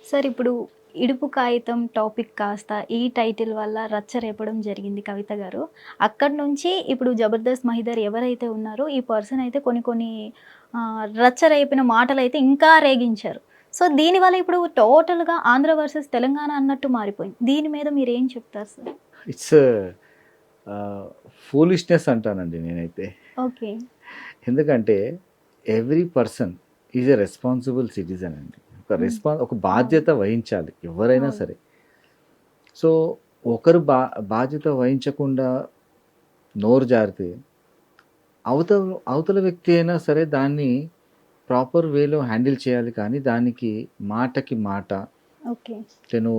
Sir ఇప్పుడు ఇడుపు కాగితం topic కాస్త ఈ టైటిల్ వల్ల రచ్చ రేపడం జరిగింది కవిత గారు. అక్కడి నుంచి ఇప్పుడు 'జబర్దస్త్ మహిదర్' ఎవరైతే ఉన్నారో ఈ పర్సన్ అయితే కొన్ని కొన్ని రచ్చ రేపిన మాటలైతే ఇంకా రేగించారు. సో దీనివల్ల ఇప్పుడు టోటల్‌గా ఆంధ్ర వర్సెస్ తెలంగాణ అన్నట్టు మారిపోయింది. దీని మీద మీరేం చెప్తారు సార్? ఇట్స్ ఫూలిష్‌నెస్ అంటానండి నేనైతే. ఓకే. ఎందుకంటే every person is a responsible citizen అండి. హ్మ్. ఒక బాధ్యత వహించాలి ఎవరైనా అవును. సరే. సో ఒకరు బాధ్యత వహించకుండా నోరు జారితే అవతల అవతల వ్యక్తి అయినా సరే దాన్ని ప్రాపర్ వేలో హ్యాండిల్ చేయాలి. కానీ దానికి మాటకి మాట, ఓకే. నేను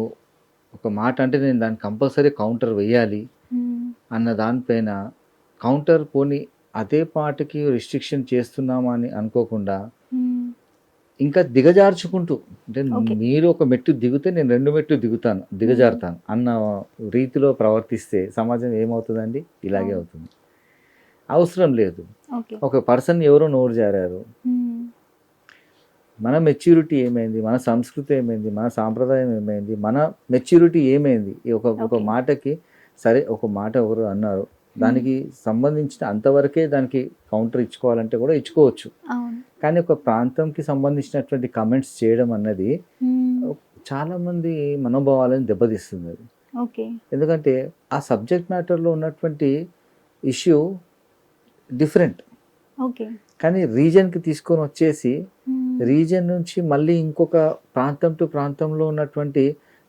ఒక మాట అంటే నేను దానికి కంపల్సరీ కౌంటర్ వేయాలి హ్మ్. అన్న దానిపైన కౌంటర్ పోనీ అదే పాటకి రిస్ట్రిక్షన్ చేస్తున్నామా అని అనుకోకుండా హ్మ్. ఇంకా దిగజార్చుకుంటూ అంటే ఓకే. మీరు ఒక మెట్టు దిగితే నేను 2 మెట్లు దిగుతాను, హ్మ్. దిగజారుతాను అన్న రీతిలో ప్రవర్తిస్తే సమాజం ఏమవుతుందండి? ఇలాగే అవును. అవుతుంది. అవసరం లేదు. ఓకే. ఒక పర్సన్ ఎవరో నోరు జారారు. హ్మ్. మన మెచ్యూరిటీ ఏమైంది? మన సంస్కృతి ఏమైంది? మన సాంప్రదాయం ఏమైంది? మన మెచ్యూరిటీ ఏమైంది? ఈ ఒక ఒక ఓకే. మాటకి సరే ఒక మాట ఎవరు అన్నారు. హ్మ్. దానికి సంబంధించిన అంతవరకే దానికి కౌంటర్ ఇచ్చుకోవాలంటే కూడా ఇచ్చుకోవచ్చు. అవును. కానీ ఒక ప్రాంతంకి సంబంధించినటువంటి కమెంట్స్ చేయడం అన్నది హ్మ్. చాలామంది మనోభావాలను దెబ్బతీస్తుంది అది. ఓకే. ఎందుకంటే ఆ సబ్జెక్ట్ మ్యాటర్‌లో ఉన్నటువంటి ఇష్యూ డిఫరెంట్. ఓకే. కానీ రీజియన్‌కి తీసుకొని వచ్చేసి హ్మ్. రీజియన్ నుంచి మళ్ళీ ఇంకొక ప్రాంతం టు ప్రాంతంలో ఉన్నటువంటి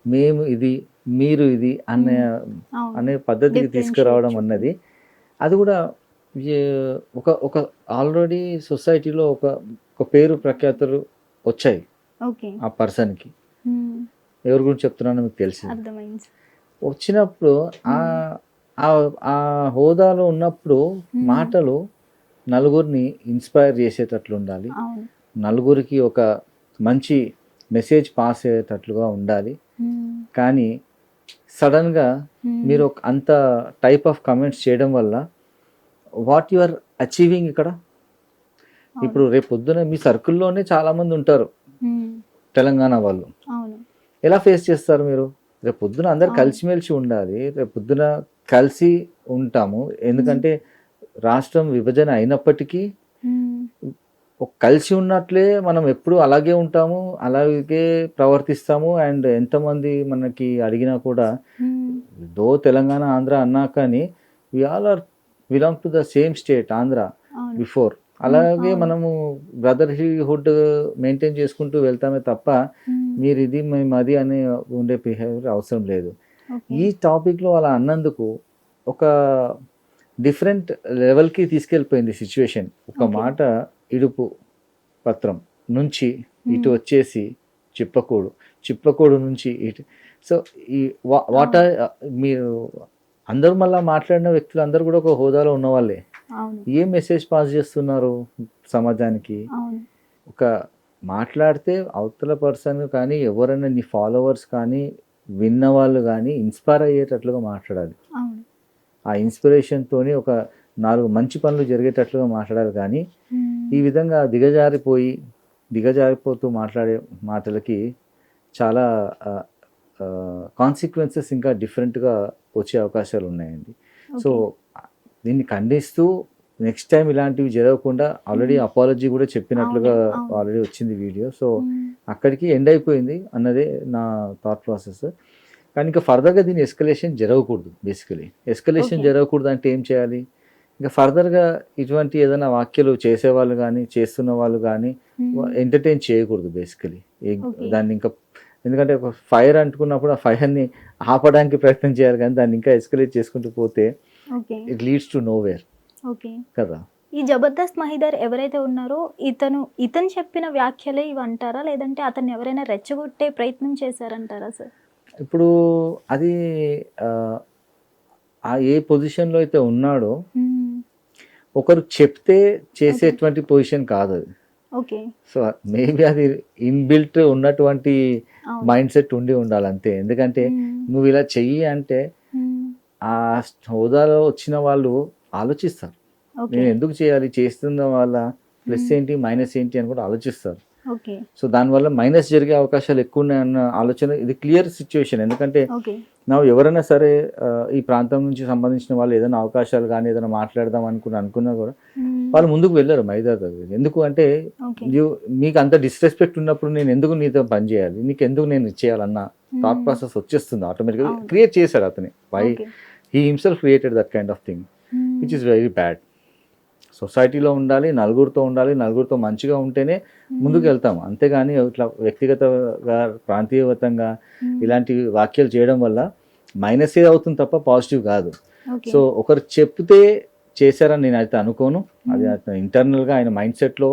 మేము ఇది, మీరు ఇది హ్మ్. అవును. అనే పద్ధతికి డిఫరెన్షియేట్ తీసుకురావడం చూపి. అన్నది అది కూడా ఏ ఒక ఒక ఆల్రెడీ సొసైటీలో ఒక పేరు ప్రఖ్యాతులు వచ్చాయి ఓకే. ఆ పర్సన్‌కి. హ్మ్. ఎవరి గురించి చెప్తున్నానో మీకు తెలిసింది. అర్థమైంది. వచ్చినప్పుడు హ్మ్. ఆహ్, ఆహ్, ఆ హోదాలో ఉన్నప్పుడు హ్మ్. మాటలు నలుగురిని ఇన్‌స్పైర్ చేసేటట్లుండాలి. అవును. నలుగురికి ఒక మంచి మెసేజ్ పాస్ అయ్యేటట్లుగా ఉండాలి. హ్మ్. కానీ సడన్‌గా హ్మ్. మీరు అంత టైప్ ఆఫ్ కమెంట్స్ చేయడం వల్ల వాట్ యు ఆర్ అచీవింగ్ ఇక్కడ? ఇప్పుడు అవును. రేపొద్దున మీ సర్కిల్‌లోనే చాలామంది ఉంటారు హ్మ్. తెలంగాణ వాళ్ళు. అవును. ఎలా ఫేస్ చేస్తారు మీరు? రేపొద్దున అందరూ అవును. కలిసిమెలిసి ఉండాలి. రేపొద్దున కలిసి ఉంటాము. హ్మ్. ఎందుకంటే రాష్ట్రం విభజన అయినప్పటికీ హ్మ్. కలిసి ఉన్నట్లే మనం ఎప్పుడు అలాగే ఉంటాము. అలాగే ప్రవర్తిస్తాము. అండ్ ఎంతమంది మనకి అడిగినా కూడా హ్మ్. తెలంగాణ, ఆంధ్ర అన్నా కానీ we all are belong to the same state Andhra అవును. బిఫోర్. హ్మ్. అలాగే అవును. మనము బ్రదర్‌హుడ్ మెయింటైన్ చేసుకుంటూ వెళ్తామే తప్ప హ్మ్. మీరిది మేమది అని ఉండే బిహేవియర్ అవసరం లేదు. ఓకే. ఈ టాపిక్‌లో అలా అన్నందుకు ఒక డిఫరెంట్ లెవెల్‌కి తీసుకెళ్ళిపోయింది సిట్యుయేషన్. ఒక ఓకే. మాట ఇడుపు పత్రం నుంచి ఇటు హ్మ్. వచ్చేసి చిప్పకూడు, చిప్పకూడు నుంచి ఇటు సో, ఈ వాట్ అవును. ఆర్ మీరు అందరూ మళ్ళా మాట్లాడిన వ్యక్తులందరూ కూడా ఒక హోదాలో ఉన్నవాళ్ళే. అవును. ఏం మెసేజ్ పాస్ చేస్తున్నారు సమాజానికి? అవును. ఒక మాట్లాడితే అవతల పర్సన్ కానీ, ఎవరైనా నీ ఫాలోవర్స్ కానీ, విన్నవాళ్ళు గానీ ఇన్‌స్పైర్ అయ్యేటట్లుగా మాట్లాడాలి. అవును. ఆ ఇన్స్పిరేషన్‌తోని ఒక 4 మంచి పనులు జరిగేటట్లుగా మాట్లాడాలి కానీ, హ్మ్. ఈ విధంగా దిగజారిపోతూ మాట్లాడే మాటలకి చాలా ఆహ్, కాన్సిక్వెన్సెస్ ఇంకా డిఫరెంట్‌గా వచ్చే అవకాశాలు ఉన్నాయండి. So, okay. దీన్ని ఖండిస్తూ నెక్స్ట్ టైమ్ ఇలాంటివి జరగకుండా ఆల్రెడీ హ్మ్. అపాలజీ కూడా చెప్పినట్లుగా అవునండి. అవును. ఆల్రెడీ వచ్చింది వీడియో. సో, హ్మ్. అక్కడికి ఎండ్ అయిపోయింది అన్నదే నా థాట్ ప్రాసెస్. కానీ ఇంకా ఫర్దర్‌గా దీని ఎస్కలేషన్ జరగకూడదు బేసికలీ. Escalation okay. జరగకూడదు అంటే ఏం చేయాలి? ఇంకా ఫర్దర్‌గా ఇటువంటి ఏదైనా వ్యాఖ్యలు చేసేవాళ్ళు గానీ, చేస్తున్న వాళ్ళు గానీ హ్మ్. ఎంటర్‌టైన్ చేయకూడదు బేసికలీ. ఓకే. దాన్ని ఇంకా ఎందుకంటే ఒక ఫైర్ అంటుకున్నప్పుడు ఆ ఫైర్‌ని ఆపడానికి ప్రయత్నం చేయాలి కానీ దాన్ని ఇంకా ఎస్కలేట్ చేసుకుంటూ పోతే okay. It leads to nowhere okay. కదా! ఈ 'జబర్దస్త్ మహిదర్' ఎవరైతే ఉన్నారో ఇతను చెప్పిన వ్యాఖ్యలే ఇవంటారా? లేదంటే అతన్ని ఎవరైనా రెచ్చగొట్టే ప్రయత్నం చేశారంటారా సార్? ఇప్పుడు అది ఆహ్, ఏ పొజిషన్‌లో అయితే ఉన్నాడో హ్మ్. ఒకరు చెప్తే ఓకే. చేసేటువంటి పొజిషన్ కాదది. ఓకే. సో, మేబీ అది ఇన్‌బిల్ట్ ఉన్నటువంటి అవును. మైండ్‌సెట్ ఉండి ఉండాలంతే. ఎందుకంటే హ్మ్. నువ్విలా చెయ్యి అంటే హ్మ్. ఆ హోదాలో వచ్చిన వాళ్ళు ఆలోచిస్తారు. ఓకే. నేను ఎందుకు చేయాలి? చేస్తున్న వాళ్ళ ప్లస్ హ్మ్. ఏంటి? మైనస్ ఏంటి? అని కూడా ఆలోచిస్తారు. ఓకే. సో దానివల్ల మైనస్ జరిగే అవకాశాలు ఎక్కువ ఉన్నాయన్న ఆలోచన, ఇది క్లియర్ సిచ్యువేషన్. ఎందుకంటే ఓకే. నా ఎవరైనా సరే ఈ ప్రాంతం నుంచి సంబంధించిన వాళ్ళు ఏదైనా అవకాశాలు కానీ ఏదైనా మాట్లాడదాం అనుకున్నా కూడా వాళ్ళు ముందుకు వెళ్ళరు మైదార్ దగ్గర. ఎందుకు అంటే ఓకే. మీకు అంత డిస్రెస్పెక్ట్ ఉన్నప్పుడు నేను ఎందుకు నీతో పని చేయాలి, నీకు ఎందుకు నేను ఇచ్చేయాలన్న థాట్ ప్రాసెస్ వచ్చేస్తుంది ఆటోమేటిక్గా. క్రియేట్ చేశాడు అతని, why he himself created that kind of thing which is very bad. సొసైటీలో ఉండాలి, నలుగురితో ఉండాలి, నలుగురితో మంచిగా ఉంటేనే ముందుకు వెళ్తాం. అంతేగాని ఇట్లా వ్యక్తిగతంగా ప్రాంతీయగతంగా ఇలాంటి వ్యాఖ్యలు చేయడం వల్ల మైనసే అవుతుంది తప్ప పాజిటివ్ కాదు. సో ఒకరు చెప్తే చేశారని నేను అయితే అనుకోను. అది ఇంటర్నల్గా ఆయన మైండ్ సెట్లో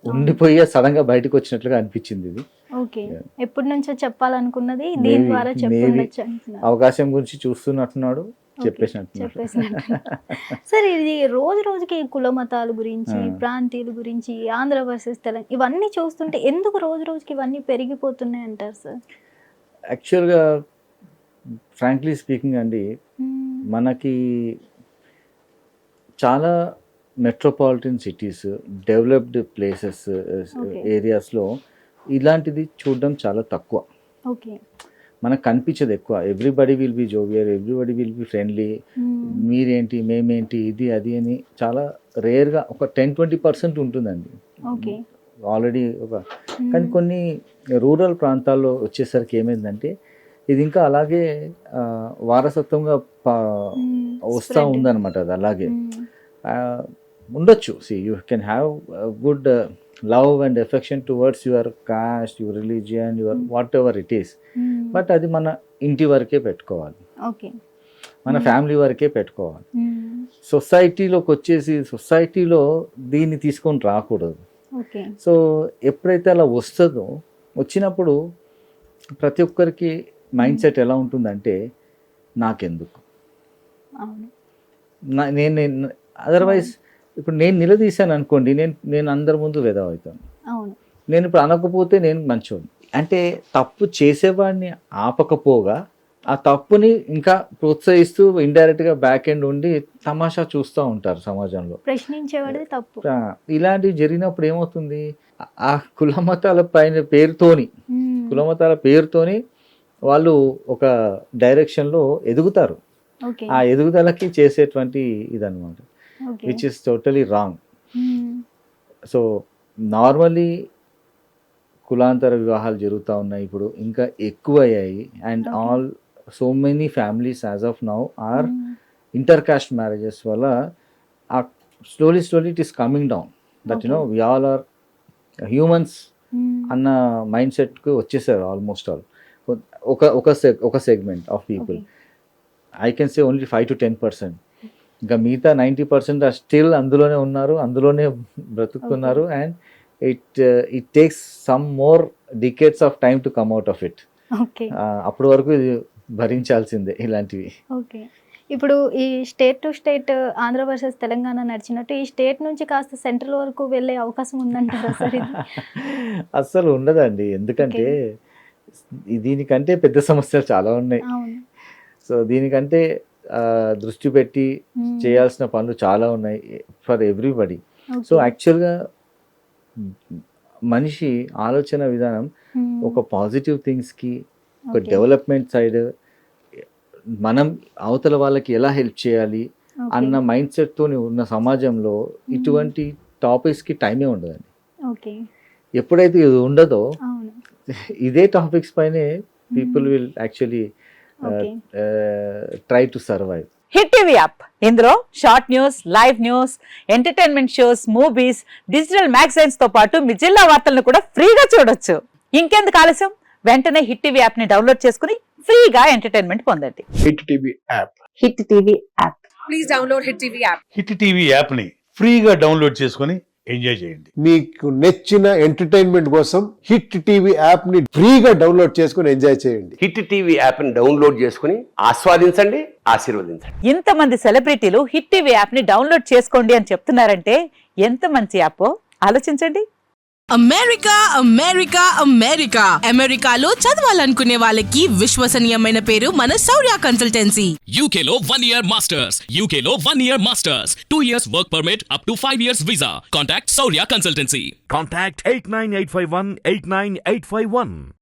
ఉండిపోయే సడన్గా బయటకు వచ్చినట్లుగా అనిపించింది ఇది. ఓకే. ఎప్పటి నుంచో చెప్పాలనుకున్నది దీని ద్వారా చెప్పొచ్చు అంటున్నారు. అవకాశం గురించి చూస్తున్నట్టున్నాడు, చెప్పేసినట్టున్నాడు. సరే, ఇది రోజు రోజుకి కుల మతాల గురించి, ప్రాంతీయుల గురించి, ఆంధ్ర వర్సెస్ తెలంగాణ, ఇవన్నీ చూస్తుంటే ఎందుకు రోజు రోజుకి ఇవన్నీ పెరిగిపోతున్నాయి అంటారు సార్? యాక్చువల్గా ఫ్రాంక్లీ స్పీకింగ్ అండి, మనకి చాలా మెట్రోపాలిటన్ సిటీస్, డెవలప్డ్ ప్లేసెస్, ఏరియాస్లో ఇలాంటిది చూడడం చాలా తక్కువ. ఓకే. మనకు కనిపించదు ఎక్కువ. Everybody will be jovial, everybody will be friendly, మీరేంటి మేమేంటి ఇది అది అని చాలా రేర్గా ఒక 10-20% ఉంటుందండి ఆల్రెడీ. కానీ కొన్ని రూరల్ ప్రాంతాల్లో వచ్చేసరికి ఏమైందంటే ఇది ఇంకా అలాగే వారసత్వంగా వస్తూ ఉందన్నమాట. అది అలాగే ఉండొచ్చు. See you can have good love and affection towards your caste, your religion, your whatever it is, but అది మన ఇంటి వరకే పెట్టుకోవాలి, మన ఫ్యామిలీ వరకే పెట్టుకోవాలి. సొసైటీలోకి వచ్చేసి సొసైటీలో దీన్ని తీసుకొని రాకూడదు. సో ఎప్పుడైతే అలా వస్తుందో, వచ్చినప్పుడు ప్రతి ఒక్కరికి మైండ్ సెట్ ఎలా ఉంటుందంటే నాకెందుకు, నేను అదర్వైజ్ ఇప్పుడు నేను నిలదీశాను అనుకోండి, నేను అందరి ముందు వెధవ అవుతాను. నేను ఇప్పుడు అనకపోతే నేను మంచోడు. అంటే తప్పు చేసేవాడిని ఆపకపోగా ఆ తప్పుని ఇంకా ప్రోత్సహిస్తూ ఇండైరెక్ట్గా బ్యాక్ ఎండ్ ఉండి తమాషా చూస్తూ ఉంటారు సమాజంలో. ప్రశ్నించేవాడిది తప్పు. ఇలాంటివి జరిగినప్పుడు ఏమవుతుంది, ఆ కులమతాల పేరుతోని వాళ్ళు ఒక డైరెక్షన్లో ఎదుగుతారు. ఆ ఎదుగుదలకి చేసేటువంటి ఇదన్నమాట, which is totally wrong. So normally కులాంతర వివాహాలు జరుగుతూ ఉన్నాయి, ఇప్పుడు ఇంకా ఎక్కువ అయ్యాయి. And all so many families as of now are inter caste marriages వల్ల slowly it is coming down. That we all are humans అన్న మైండ్ సెట్కి వచ్చేసారు ఆల్మోస్ట్ ఆల్. ఒక segment of people, I can say only 5-10%. ఇంకా మిగతా 90% still అందులోనే ఉన్నారు, అందులోనే బ్రతుకుతున్నారు. And it takes some more decades of time to come out of it. అప్పటి వరకు ఇది భరించాల్సిందే ఇలాంటివి. ఓకే. ఇప్పుడు ఈ state to state Andhra versus Telangana నడిచినట్టు ఈ స్టేట్ నుంచి కాస్త సెంట్రల్ వరకు వెళ్ళే అవకాశం ఉందంటారా సార్? అస్సలు ఉండదండి, ఎందుకంటే దీనికంటే పెద్ద సమస్యలు చాలా ఉన్నాయి. సో దీనికంటే దృష్టి పెట్టి చేయాల్సిన పనులు చాలా ఉన్నాయి ఫర్ ఎవ్రీబడి. సో యాక్చువల్గా మనిషి ఆలోచన విధానం ఒక పాజిటివ్ థింగ్స్కి, ఒక డెవలప్మెంట్ సైడ్, మనం అవతల వాళ్ళకి ఎలా హెల్ప్ చేయాలి అన్న మైండ్ సెట్తో ఉన్న సమాజంలో ఇటువంటి టాపిక్స్కి టైమే ఉండదండి. ఎప్పుడైతే ఇది ఉండదో ఇదే టాపిక్స్ పైనే people will actually try to survive. Hit TV app, ఇందులో short news, live news, entertainment shows, movies, digital magazines తో పాటు మీ జిల్లా వార్తలను కూడా ఫ్రీగా చూడొచ్చు. ఇంకెందుకు ఆలస్యం, వెంటనే హిట్ టీవీ యాప్ ని డౌన్లోడ్ చేసుకుని ఫ్రీగా ఎంటర్టైన్మెంట్ పొందండి. Hit TV app, hit TV app, please download hit TV app. Hit TV app ని ఫ్రీగా డౌన్లోడ్ చేసుకుని ఎంజాయ్ చేయండి. మీకు నచ్చిన ఎంటర్టైన్మెంట్ కోసం హిట్ టీవీ యాప్ ని ఫ్రీగా డౌన్లోడ్ చేసుకుని ఎంజాయ్ చేయండి. హిట్ టీవీ యాప్ ని డౌన్లోడ్ చేసుకుని ఆస్వాదించండి, ఆశీర్వదించండి. ఇంతమంది సెలబ్రిటీలు హిట్ టీవీ యాప్ ని డౌన్లోడ్ చేసుకోండి అని చెప్తున్నారంటే ఎంత మంచి యాప్ ఆలోచించండి. అమెరికా అమెరికా అమెరికా అమెరికాలో చదవాలనుకునే వాళ్ళకి విశ్వసనీయమైన పేరు మన శౌర్య consultancy. UK Law 1 Year Masters. UK Law 1 Year Masters. 2 years work permit up to 5 years visa. Contact Saurya Consultancy. Contact 89851 89851.